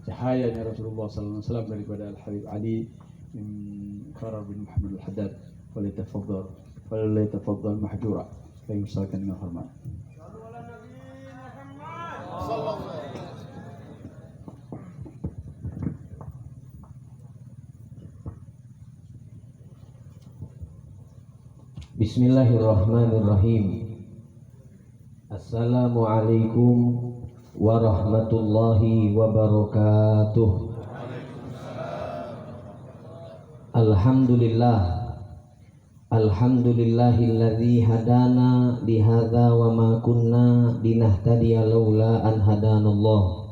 Cahayanya Rasulullah sallallahu alaihi wasallam daripada Al-Habib Ali bin Qarar bin Muhammad Al-Haddad. Falyatafaddal mahjura. Kami misalkan dengan hormat. Bismillahirrahmanirrahim. Assalamualaikum warahmatullahi wabarakatuh. Alhamdulillah Alhamdulillahilladzi hadana lihadza wa ma kunna linahtadiya laula an hadanallah.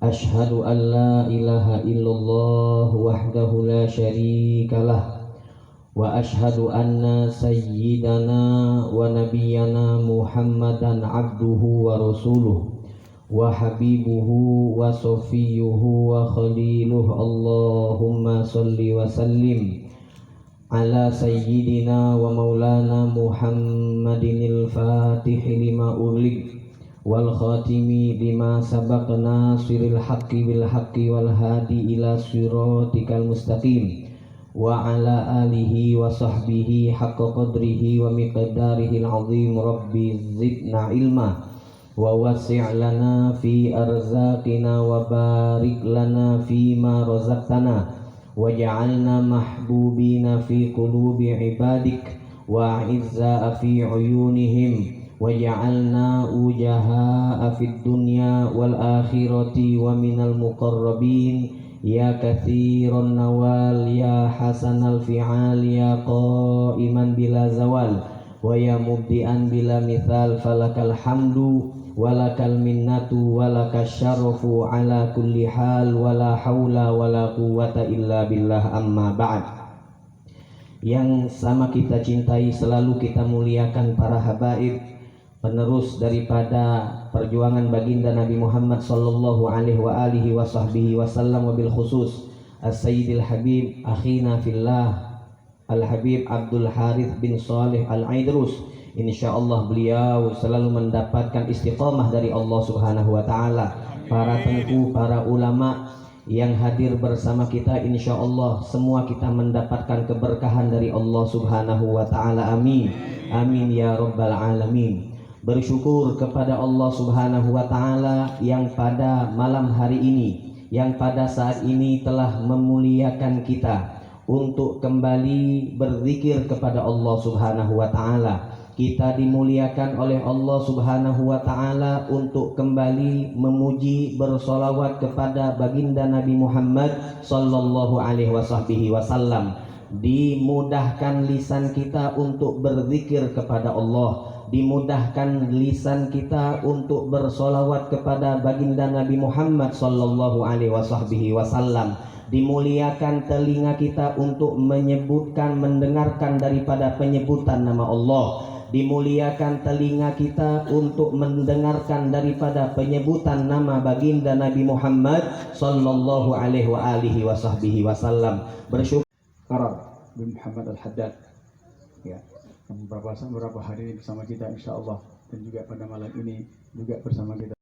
Ashhadu an la ilaha illallah wahdahu la syarikalah wa ashhadu anna sayyidana wa nabiyyana Muhammadan abduhu wa rasuluh wa habibuhu wa safiyuhu wa khaliluh. Allahumma salli wa sallim ala sayyidina wa maulana Muhammadinil fatihi lima ughliq wal khatimi lima sabaq nasiril haqqi bil haqqi wal hadi ila siratikal mustaqim wa ala alihi wa sahbihi haqqa qadrihi wa miqdarihil azim. Rabbi zidna ilma wa wasi' lana fi arzaqina wa barik lana fi ma razaqtana waj'alna mahbubina fi qulubi ibadik wa izza fi uyunihim waj'alna ujaha fid dunya wal akhirati wa minal muqarrabin ya katsiran nawal ya hasanal fi'al ya qa'iman bila zawal wa ya mubdi'an bila mithal falakal hamdu walakal minnatu walakas syarafu ala kulli hal wala haula wala quwwata illa billah. Amma ba'd. Yang sama kita cintai, selalu kita muliakan para habaib, penerus daripada perjuangan baginda Nabi Muhammad sallallahu alaihi wa alihi wa sahbihi wasallam, wabil khusus as-sayyidil habib akhina fillah al-habib Abdul Harith bin Saleh al-Aidrus. Insyaallah beliau selalu mendapatkan istiqamah dari Allah Subhanahu wa taala. Para tengku, para ulama yang hadir bersama kita, insyaallah semua kita mendapatkan keberkahan dari Allah Subhanahu wa taala. Amin. Amin ya rabbal alamin. Bersyukur kepada Allah Subhanahu wa taala yang pada malam hari ini, yang pada saat ini telah memuliakan kita untuk kembali berzikir kepada Allah Subhanahu wa taala. Kita dimuliakan oleh Allah Subhanahu wa taala untuk kembali memuji, bersolawat kepada baginda Nabi Muhammad sallallahu alaihi wasallam. Dimudahkan lisan kita untuk berzikir kepada Allah, dimudahkan lisan kita untuk bersolawat kepada baginda Nabi Muhammad sallallahu alaihi wasallam. Dimuliakan telinga kita untuk menyebutkan, mendengarkan daripada penyebutan nama Allah. Dimuliakan telinga kita untuk mendengarkan daripada penyebutan nama baginda Nabi Muhammad sallallahu alaihi wasallam. Bersyukur Karar bin Muhammad al-Haddad, ya, beberapa hari ini bersama kita insyaallah, dan juga pada malam ini juga bersama kita.